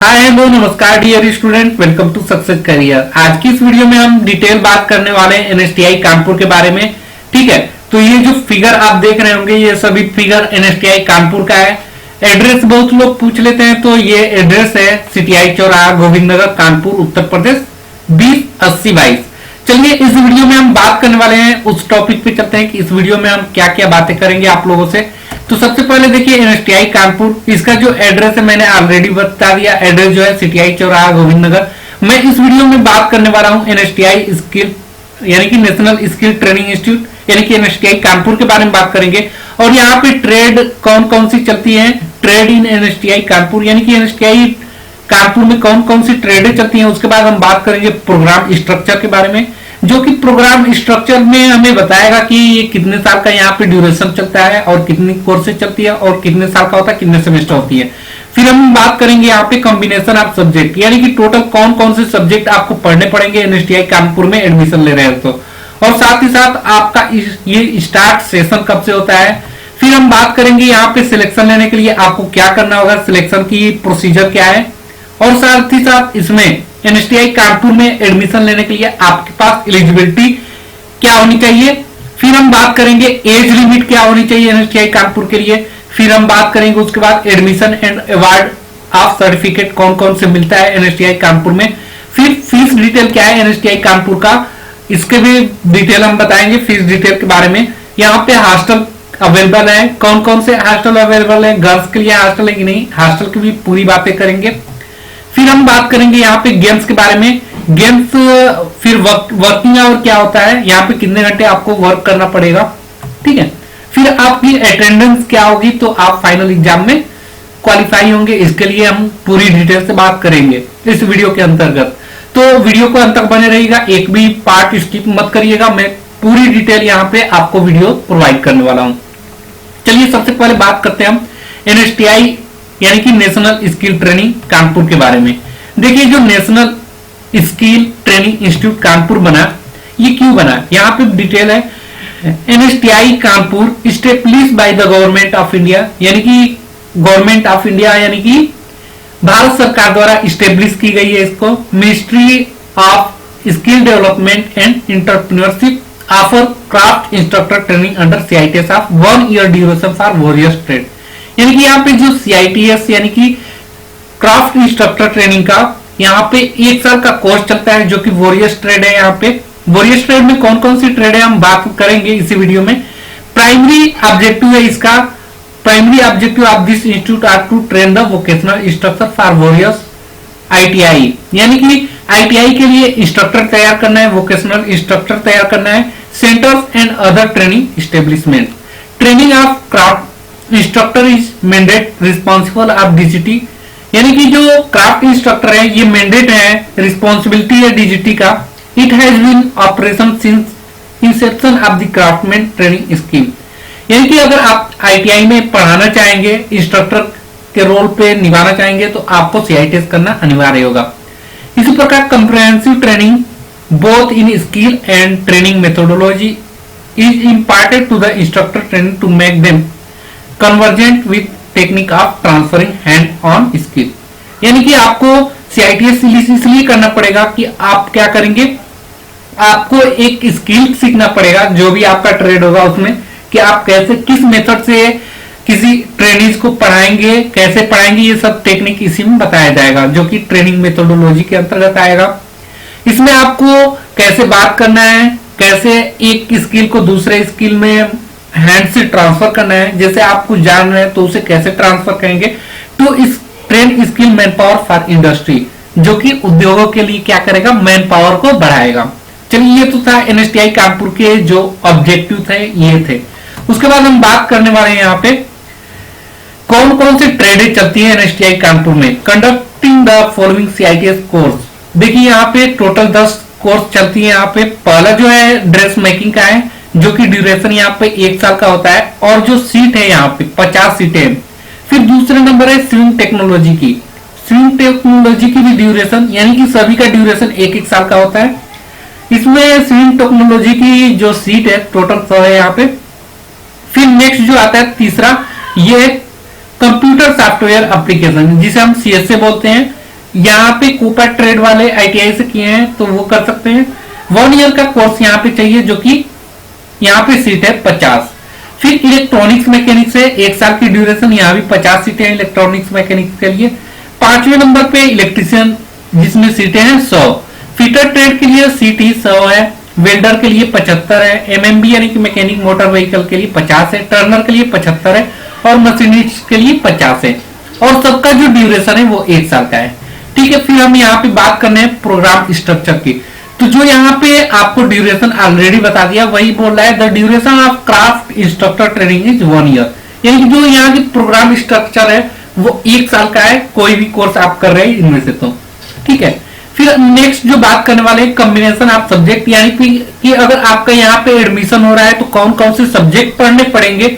हाय hello नमस्कार dear student, welcome to success career. आज की इस वीडियो में हम डिटेल बात करने वाले हैं एनएसटीआई कानपुर के बारे में। ठीक है, तो ये जो फिगर आप देख रहे होंगे ये सभी फिगर एनएसटीआई कानपुर का है। एड्रेस बहुत लोग पूछ लेते हैं, तो ये एड्रेस है सीटीआई चौराहा, गोविंद नगर, कानपुर, उत्तर प्रदेश 208022। चलिए इस वीडियो में हम बात करने वाले हैं, उस टॉपिक पे चलते हैं कि इस वीडियो में हम क्या क्या बातें करेंगे आप लोगों से। तो सबसे पहले देखिए एनएसटीआई कानपुर, इसका जो एड्रेस है मैंने ऑलरेडी बता दिया। एड्रेस जो है सीटीआई चौराहा, गोविंद नगर। मैं इस वीडियो में बात करने वाला हूं एनएसटीआई स्किल यानी कि नेशनल स्किल ट्रेनिंग इंस्टीट्यूट यानी कि एनएसटीआई कानपुर के बारे में बात करेंगे। और यहाँ पे ट्रेड कौन कौन सी चलती है, ट्रेड इन एनएसटीआई कानपुर यानी कि एनएसटीआई कानपुर में कौन कौन सी ट्रेडें चलती हैं। उसके बाद हम बात करेंगे प्रोग्राम स्ट्रक्चर के बारे में, जो कि प्रोग्राम स्ट्रक्चर में हमें बताएगा कि ये कितने साल का यहाँ पे ड्यूरेशन चलता है और कितनी कोर्सेज चलती है और कितने साल का होता है, कितने सेमेस्टर होती है। फिर हम बात करेंगे यहाँ पे कॉम्बिनेशन ऑफ सब्जेक्ट यानी कि टोटल कौन कौन से सब्जेक्ट आपको पढ़ने पड़ेंगे एनएसटीआई कानपुर में एडमिशन ले रहे हो तो। और साथ ही साथ आपका ये स्टार्ट सेशन कब से होता है। फिर हम बात करेंगे यहाँ पे सिलेक्शन लेने के लिए आपको क्या करना होगा, सिलेक्शन की प्रोसीजर क्या है। और साथ ही साथ इसमें एनएसटीआई कानपुर में एडमिशन लेने के लिए आपके पास एलिजिबिलिटी क्या होनी चाहिए। फिर हम बात करेंगे एज लिमिट क्या होनी चाहिए एनएसटीआई कानपुर के लिए। फिर हम बात करेंगे उसके बाद admission and award of certificate कौन कौन से मिलता है एनएसटीआई कानपुर में। फिर फीस डिटेल क्या है एनएसटीआई कानपुर का, इसके भी डिटेल हम बताएंगे फीस डिटेल के बारे में। यहाँ पे हॉस्टल अवेलेबल है, कौन कौन से हॉस्टल अवेलेबल है, गर्ल्स के लिए हॉस्टल है कि नहीं, हॉस्टल की भी पूरी बातें करेंगे। फिर हम बात करेंगे यहाँ पे गेम्स के बारे में, गेम्स फिर वर्किंग आवर क्या होता है, यहाँ पे कितने घंटे आपको वर्क करना पड़ेगा। ठीक है, फिर आपकी अटेंडेंस क्या होगी, तो आप फाइनल एग्जाम में क्वालिफाई होंगे। इसके लिए हम पूरी डिटेल से बात करेंगे इस वीडियो के अंतर्गत। तो वीडियो को अंत तक बने रहिएगा, एक भी पार्ट स्किप मत करिएगा। मैं पूरी डिटेल यहाँ पे आपको वीडियो प्रोवाइड करने वाला हूँ। चलिए सबसे पहले बात करते हैं हम एनएसटीआई यानी कि नेशनल स्किल ट्रेनिंग कानपुर के बारे में। देखिए जो national skill training institute Kanpur बना, ये क्यों बना, यहाँ पे डिटेल है। NSTI Kanpur establish by the government of India यानी कि गवर्नमेंट ऑफ इंडिया यानी कि भारत सरकार द्वारा इस्टेब्लिश की गई है। इसको ministry of skill development and entrepreneurship offer craft instructor training under CITS of 1 year duration for various trade. यानी कि यहाँ पे जो सीआईटीएस यानी कि क्राफ्ट इंस्ट्रक्टर ट्रेनिंग का यहाँ पे 1 साल का कोर्स चलता है, जो कि वॉरियस ट्रेड है। यहाँ पे वॉरियस ट्रेड में कौन कौन सी ट्रेड है हम बात करेंगे इसी वीडियो में। प्राइमरी ऑब्जेक्टिव है इसका, primary objective of this institute are to train the vocational instructor for various ITI यानी कि आईटीआई के लिए इंस्ट्रक्टर तैयार करना है, वोकेशनल इंस्ट्रक्टर तैयार करना है। Centres and other training establishment, training of craft instructor is mandate responsible of DGT यानी कि जो क्राफ्ट इंस्ट्रक्टर है ये मैंडेट है, रिस्पॉन्सिबिलिटी है डीजीटी का। It has been operation since inception of the craftsman training scheme यानी कि अगर आप आईटीआई में पढ़ाना चाहेंगे, इंस्ट्रक्टर के रोल पे निभाना चाहेंगे, तो आपको सीआईटीएस करना अनिवार्य होगा। इसी प्रकार comprehensive training both in skill and training methodology is imparted to the instructor training to make them convergent with technique of transferring hand on skill यानी कि आपको सीआईटीएस इसलिए करना पड़ेगा कि आप क्या करेंगे, आपको एक स्किल सीखना पड़ेगा जो भी आपका ट्रेड होगा उसमें, कि आप कैसे किस मेथड से किसी ट्रेनिंग को पढ़ाएंगे, कैसे पढ़ाएंगे, ये सब टेक्निक इसी में बताया जाएगा, जो कि ट्रेनिंग मेथोडोलॉजी के अंतर्गत आएगा। इसमें आपको कैसे बात करना है, कैसे एक स्किल को दूसरे स्किल में हैंड से ट्रांसफर करना है, जैसे आप कुछ जान रहे हैं तो उसे कैसे ट्रांसफर करेंगे। तो इस train skill man power for industry, जो कि उद्योगों के लिए क्या करेगा, मैन पावर को बढ़ाएगा। चलिए ये तो था एनएसटीआई कानपुर के जो ऑब्जेक्टिव थे ये थे। उसके बाद हम बात करने वाले हैं यहाँ पे कौन कौन से ट्रेडें चलती है एनएसटीआई कानपुर में। Conducting the following CITS course, देखिए यहाँ पे टोटल 10 कोर्स चलती है। यहाँ पे पहला जो है ड्रेस मेकिंग का है, जो कि ड्यूरेशन यहाँ पे 1 साल का होता है और जो सीट है यहाँ पे 50 सीटें हैं। फिर दूसरे नंबर है स्विंग टेक्नोलॉजी की, स्विंग टेक्नोलॉजी की भी ड्यूरेशन यानी कि सभी का ड्यूरेशन 1-1 साल का होता है। इसमें स्विंग टेक्नोलॉजी की जो सीट है टोटल 100 है यहाँ पे। फिर नेक्स्ट जो आता है तीसरा, ये कंप्यूटर सॉफ्टवेयर एप्लीकेशन जिसे हम सीएसए बोलते हैं, यहाँ पे कूपर ट्रेड वाले आईटीआई से किए हैं तो वो कर सकते हैं। 1 ईयर का कोर्स यहाँ पे चाहिए, जो कि यहाँ पे सीट है 50। फिर इलेक्ट्रॉनिक्स मैकेनिक्स है, 1 साल की ड्यूरेशन, यहाँ भी 50 सीटें हैं इलेक्ट्रॉनिक्स मैकेनिक्स के लिए। 5वें नंबर पे इलेक्ट्रीशियन, जिसमें सीटें हैं 100। फिटर ट्रेड के लिए सीट ही 100 है। वेल्डर के लिए 75 है। एमएमबी यानी कि मैकेनिक मोटर व्हीकल के लिए 50 है। टर्नर के लिए 75 है और मशीनिस्ट के लिए 50 है। और सबका जो ड्यूरेशन है वो 1 साल का है। ठीक है, फिर हम यहाँ पे बात करने हैं प्रोग्राम स्ट्रक्चर की। तो जो यहाँ पे आपको ड्यूरेशन ऑलरेडी बता दिया, वही बोल रहा है the duration of craft instructor training is 1 year. यानी कि जो यहाँ की प्रोग्राम स्ट्रक्चर है वो 1 साल का है, कोई भी कोर्स आप कर रहे हैं इनमें से। तो ठीक है, फिर नेक्स्ट जो बात करने वाले हैं कॉम्बिनेशन ऑफ सब्जेक्ट, यानी कि अगर आपका यहाँ पे एडमिशन हो रहा है तो कौन कौन से सब्जेक्ट पढ़ने पड़ेंगे।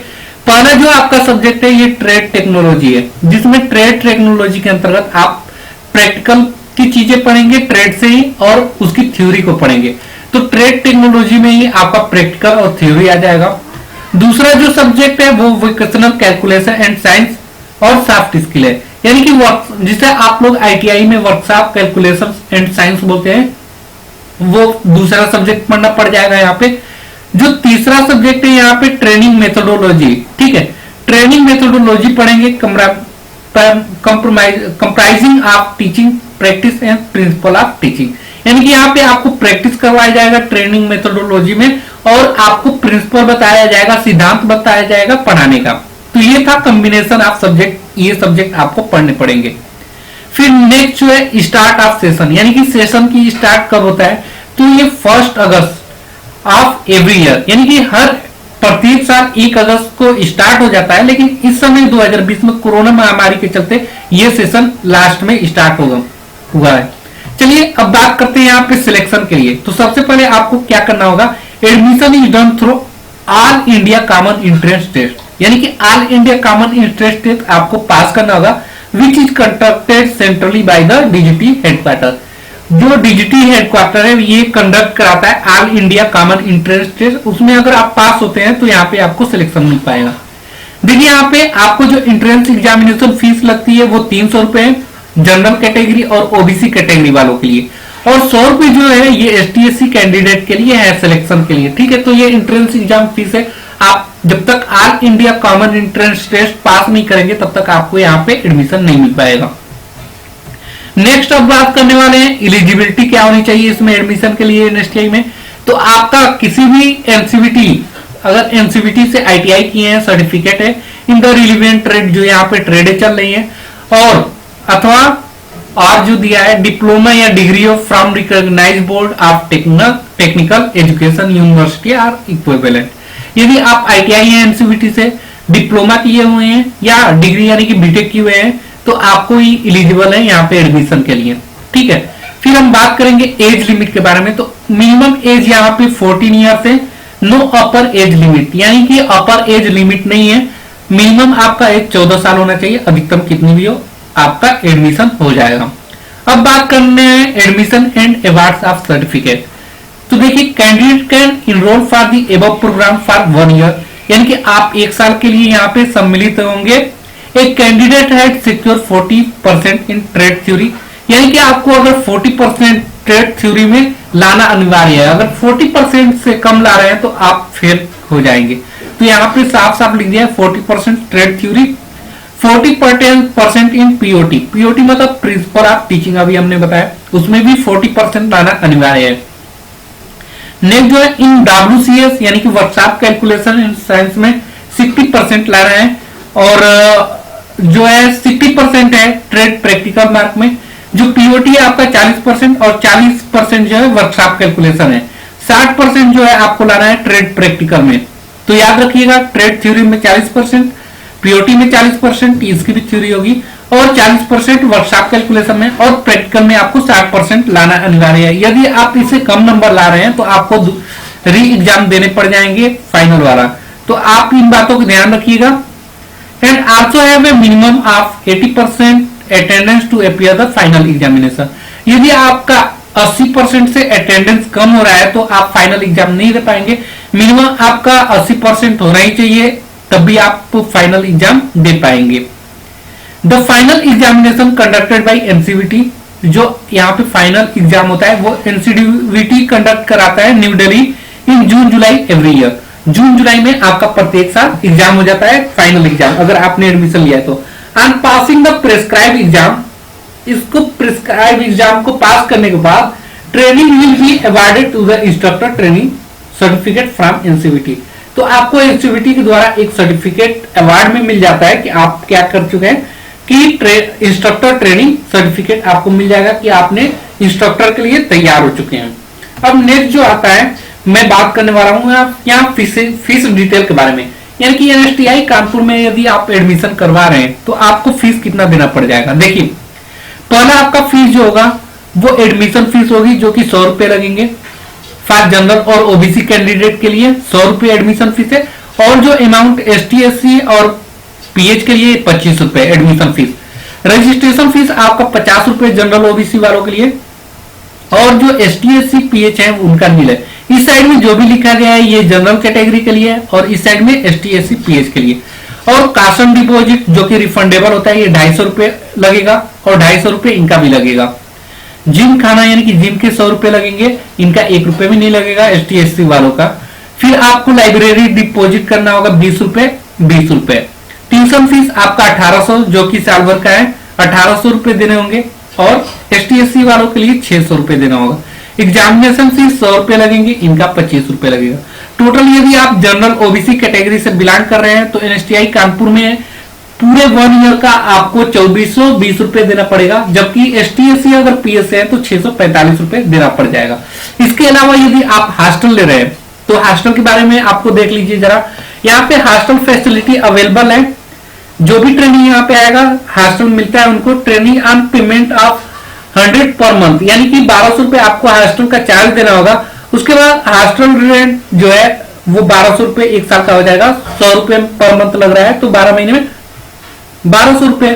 पहला जो आपका सब्जेक्ट है ये ट्रेड टेक्नोलॉजी है, जिसमें ट्रेड टेक्नोलॉजी के अंतर्गत आप प्रैक्टिकल की चीजें पढ़ेंगे ट्रेड से ही, और उसकी थ्योरी को पढ़ेंगे। तो ट्रेड टेक्नोलॉजी में ही आपका प्रैक्टिकल और थ्योरी आ जाएगा। दूसरा जो सब्जेक्ट है वो वोकेशनल कैलकुलेशन एंड साइंस और सॉफ्ट स्किल है, यानी कि जिसे आप लोग आईटीआई में वर्कशॉप कैलकुलेशन एंड साइंस बोलते हैं, वो दूसरा सब्जेक्ट पढ़ना पड़ जाएगा यहाँ पे। जो तीसरा सब्जेक्ट है यहाँ पे ट्रेनिंग मेथोडोलॉजी। ठीक है, ट्रेनिंग मेथोडोलॉजी पढ़ेंगे, comprising of teaching practice and principle of teaching, यानी कि यहाँ पे आपको प्रैक्टिस करवाया जाएगा ट्रेनिंग मेथोडोलॉजी में, और आपको प्रिंसिपल बताया जाएगा, सिद्धांत बताया जाएगा पढ़ाने का। तो ये था कॉम्बिनेशन ऑफ सब्जेक्ट, ये सब्जेक्ट आपको पढ़ने पड़ेंगे। फिर नेक्स्ट जो है स्टार्ट ऑफ सेशन, यानी कि सेशन की स्टार्ट कब होता है, तो ये 1 अगस्त ऑफ एवरी ईयर, यानी कि हर प्रत्येक साल 1 अगस्त को स्टार्ट हो जाता है। लेकिन इस समय 2020 में कोरोना महामारी के चलते ये सेशन लास्ट में स्टार्ट हुआ है। चलिए अब बात करते हैं यहाँ पे सिलेक्शन के लिए। तो सबसे पहले आपको क्या करना होगा, admission is done through all India common entrance test, यानी कि all India common entrance test आपको पास करना होगा, which is conducted centrally by the DGT headquarter. जो डीजीटी हेडक्वार्टर है ये कंडक्ट कराता है all India common entrance test. उसमें अगर आप पास होते हैं तो यहाँ पे आपको सिलेक्शन मिल पाएगा। देखिए यहाँ पे आपको जो एंट्रेंस एग्जामिनेशन फीस लगती है वो 300 रुपए है जनरल कैटेगरी और ओबीसी कैटेगरी वालों के लिए, और 100 रुपए जो है ये एसटीएससी कैंडिडेट के लिए है सिलेक्शन के लिए। ठीक है, तो ये एंट्रेंस एग्जाम फीस है। आप जब तक all India common entrance test pass नहीं करेंगे तब तक आपको यहाँ पे एडमिशन नहीं मिल पाएगा। नेक्स्ट अब बात करने वाले हैं एलिजिबिलिटी क्या होनी चाहिए इसमें एडमिशन के लिए एनएसटीआई में। तो आपका किसी भी एनसीवीटी, अगर एनसीवीटी से आईटीआई किए हैं, सर्टिफिकेट है इन द रिलेवेंट ट्रेड, जो यहाँ पे ट्रेडें चल रही है, और अथवा और जो दिया है डिप्लोमा या degree of from recognised board of technical education university or equivalent. यदि आप आईटीआई या एनसीवीटी से डिप्लोमा किए हुए हैं या डिग्री यानी कि बीटेक किए हुए हैं तो आपको ही एलिजिबल है यहाँ पे एडमिशन के लिए। ठीक है, फिर हम बात करेंगे एज लिमिट के बारे में। तो मिनिमम एज यहाँ पे 14 ईयर्स है, नो अपर एज लिमिट, यानी कि अपर एज लिमिट नहीं है। मिनिमम आपका एज 14 साल होना चाहिए, अधिकतम कितनी भी हो आपका एडमिशन हो जाएगा। अब बात करने हैं admission and awards of certificate. तो देखिए candidate can enrol for the above programme for 1 year, यानी कि आप 1 साल के लिए यहाँ पे सम्मिलित होंगे। एक candidate had secure 40% in trade theory, यानी कि आपको अगर 40% ट्रेड थ्योरी में लाना अनिवार्य है। अगर 40% से कम ला रहे हैं तो आप फेल हो जाएंगे। तो यहाँ पे साफ साफ लिख दिया है 40% ट्रेड थ्योरी, 40% इन पीओटी। पीओटी मतलब प्रिंसिपल ऑफ टीचिंग, अभी हमने बताया, उसमें भी 40% लाना अनिवार्य है। नेक्स्ट जो है इन डब्ल्यूसीएस यानी कि वर्कशॉप कैलकुलेशन इन साइंस में 60% ला रहे हैं, और जो है 60% है ट्रेड प्रैक्टिकल मार्क में। जो पीओटी है आपका 40% और 40% जो है वर्कशॉप कैलकुलेशन है। 60% जो है आपको लाना है ट्रेड प्रैक्टिकल में। तो याद रखिएगा ट्रेड थ्योरी में 40%, पीओटी में 40%, इसकी भी थ्योरी होगी, और 40% वर्कशॉप कैलकुलेशन में, और प्रैक्टिकल में आपको 60% लाना अनिवार्य है। यदि आप इसे कम नंबर ला रहे हैं तो आपको री एग्जाम देने पड़ जाएंगे फाइनल वाला। तो आप इन बातों को ध्यान रखिएगा। And also have a minimum of 80% attendance to appear the final examination. यदि आपका 80% से अटेंडेंस कम हो रहा है तो आप फाइनल एग्जाम नहीं दे पाएंगे। मिनिमम आपका 80% होना ही चाहिए, तब भी आप फाइनल एग्जाम दे पाएंगे। The final examination conducted by NCVT जो यहाँ पे फाइनल एग्जाम होता है वो एनसीडीवीटी कंडक्ट कराता है न्यू दिल्ली इन जून जुलाई एवरी ईयर। जून जुलाई में आपका प्रत्येक साल एग्जाम हो जाता है, फाइनल एग्जाम, अगर आपने एडमिशन लिया है तो। And passing the prescribe exam, इसको प्रेस्क्राइब एग्जाम को पास करने के बाद training will be awarded to the instructor training certificate from NCVT. तो आपको एनसीवीटी के द्वारा एक सर्टिफिकेट अवार्ड में मिल जाता है कि आप क्या कर चुके हैं, कि इंस्ट्रक्टर ट्रेनिंग सर्टिफिकेट आपको मिल जाएगा कि आपने इंस्ट्रक्टर के लिए तैयार हो चुके हैं। अब नेक्स्ट जो आता है, मैं बात करने वाला हूं यहाँ फीस डिटेल के बारे में। यानी कि एनएसटीआई कानपुर में यदि आप एडमिशन करवा रहे हैं तो आपको फीस कितना देना पड़ जाएगा। देखिए, पहला आपका फीस जो होगा वो एडमिशन फीस होगी, जो कि 100 रुपए लगेंगे। फॉर जनरल और ओबीसी कैंडिडेट के लिए 100 रुपए एडमिशन फीस है, और जो अमाउंट एसटी एससी और पीएच के लिए 25 रुपए एडमिशन फीस। रजिस्ट्रेशन फीस आपका 50 रुपए जनरल ओबीसी वालों के लिए, और जो एसटी एससी पीएच है उनका नील है। इस साइड में जो भी लिखा गया है ये जनरल कैटेगरी के लिए है, और इस साइड में एसटी एससी पीएच के लिए। और काशन डिपॉजिट जो कि रिफंडेबल होता है, ये 250 रुपए लगेगा, और 250 रुपए इनका भी लगेगा। जिम खाना यानी कि जिम के 100 रुपए लगेंगे, इनका 1 रुपए भी नहीं लगेगा एसटी एससी वालों का। फिर आपको लाइब्रेरी डिपॉजिट करना होगा 20 रुपए 20 रुपए। ट्यूशन फीस आपका 1800 जो कि साल भर का है, 1800 रुपए देने होंगे, और एसटी एससी वालों के लिए 600 रुपए देना होगा। एग्जामिनेशन फीस 100 रुपए लगेंगे, इनका 25 रुपए लगेगा। टोटल यदि आप जनरल ओबीसी कैटेगरी से बिलोंग कर रहे हैं तो एनएसटीआई कानपुर में पूरे 1 ईयर का आपको 2420 रुपए देना पड़ेगा, जबकि एसटी एससी अगर पीएस है तो 645 रुपए देना पड़ जाएगा। इसके अलावा यदि आप हॉस्टल ले रहे हैं तो हॉस्टल के बारे में आपको देख लीजिए जरा। यहाँ पे हॉस्टल फैसिलिटी अवेलेबल है, जो भी ट्रेनिंग यहाँ पे आएगा हॉस्टल मिलता है उनको। Training on payment of 100 per month, यानी कि 1200 रुपए आपको हॉस्टल का चार्ज देना होगा। उसके बाद हॉस्टल रेंट जो है वो 1200 रुपए 1 साल का हो जाएगा। 100 रुपए पर मंथ लग रहा है तो 12 महीने में 1200 रुपए।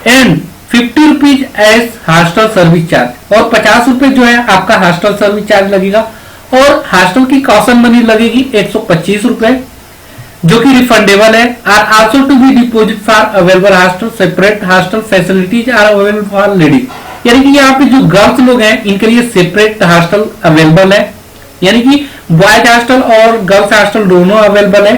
And 50 rupees as hostel service charge, और 50 रुपए जो है आपका हॉस्टल सर्विस चार्ज लगेगा। और हॉस्टल की कॉशन मनी लगेगी 125 रुपए, जो कि रिफंडेबल है। Are also to be deposit for available hostel, separate hostel facilities are available for ladies. यानी कि यहाँ पे जो गर्ल्स लोग हैं इनके लिए सेपरेट हॉस्टल अवेलेबल है, यानी कि बॉयज हॉस्टल और गर्ल्स हॉस्टल दोनों अवेलेबल है,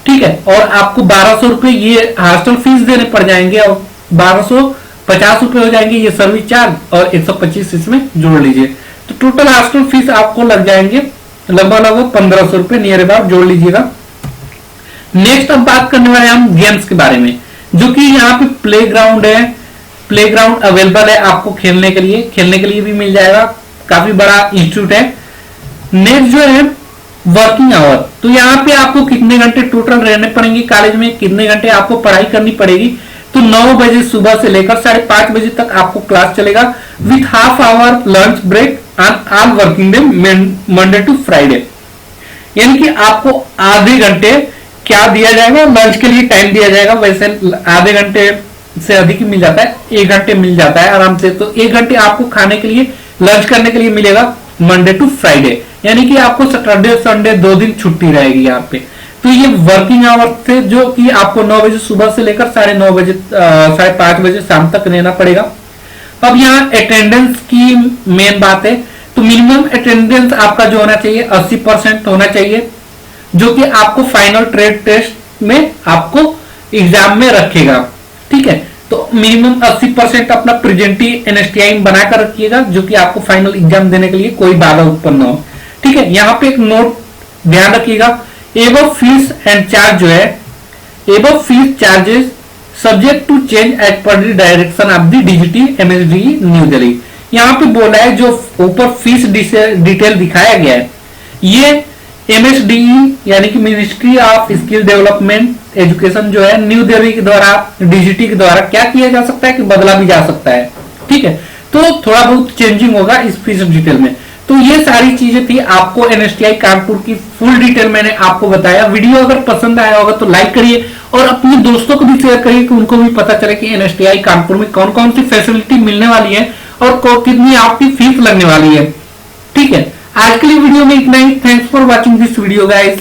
ठीक है। और आपको 1200 रुपए ये हॉस्टल फीस देने पड़ जाएंगे, और 1250 रुपए हो जाएंगे ये सर्विस चार्ज, और 125 इसमें जोड़ लीजिए, तो टोटल हॉस्टल फीस आपको लग जाएंगे लगभग 1500 रुपए नियर अबाउट, जोड़ लीजिएगा। नेक्स्ट अब बात करने वाले हम गेम्स के बारे में, जो कि यहाँ पे प्लेग्राउंड है, प्लेग्राउंड अवेलेबल है आपको खेलने के लिए भी मिल जाएगा, काफी बड़ा इंस्टीट्यूट है। नेक्स्ट जो है वर्किंग आवर, तो यहाँ पे आपको कितने घंटे टोटल रहने पड़ेंगे कॉलेज में, कितने घंटे आपको पढ़ाई करनी पड़ेगी। तो 9 बजे सुबह से लेकर 5:30 बजे तक आपको क्लास चलेगा, with half hour lunch break on all working day Monday to Friday. यानी कि आपको आधे घंटे क्या दिया जाएगा, लंच के लिए टाइम दिया जाएगा। वैसे आधे घंटे से अधिक ही मिल जाता है, 1 घंटे मिल जाता है आराम से। तो 1 घंटे आपको खाने के लिए, लंच करने के लिए मिलेगा मंडे टू फ्राइडे, यानी कि आपको सैटरडे संडे 2 दिन छुट्टी रहेगी यहाँ पे। तो ये वर्किंग आवर थे, जो कि आपको 9 बजे सुबह से लेकर 9:30 बजे 5:30 बजे शाम तक रहना पड़ेगा। अब यहाँ अटेंडेंस की मेन बात है, तो मिनिमम अटेंडेंस आपका जो होना चाहिए 80% होना चाहिए, जो कि आपको फाइनल ट्रेड टेस्ट में आपको एग्जाम में रखेगा, ठीक है। तो मिनिमम 80% अपना प्रेजेंटी एनएसटीआई में बनाकर रखिएगा, जो कि आपको फाइनल एग्जाम देने के लिए कोई बाधा उत्पन्न हो, ठीक है। यहाँ पे एक नोट ध्यान रखिएगा, एबव फीस एंड चार्ज जो है, above fees charges subject to change as per the direction of the DGT MSD New Delhi. यहाँ पे बोला है जो ऊपर फीस डिटेल दिखाया गया है, ये एमएसडीई यानी कि ministry of skill development education जो है न्यू दिल्ली के द्वारा, डीजीटी के द्वारा क्या किया जा सकता है कि बदला भी जा सकता है, ठीक है। तो थोड़ा बहुत चेंजिंग होगा इस फीस डिटेल में। तो ये सारी चीजें थी, आपको एनएसटीआई कानपुर की फुल डिटेल मैंने आपको बताया। वीडियो अगर पसंद आया होगा तो लाइक करिए, और अपने दोस्तों को भी शेयर करिए कि उनको भी पता चले कि एनएसटीआई कानपुर में कौन कौन सी फैसिलिटी मिलने वाली है और कितनी आपकी फीस लगने वाली है, ठीक है। आज के लिए वीडियो में इतना ही। Thanks for watching this video guys.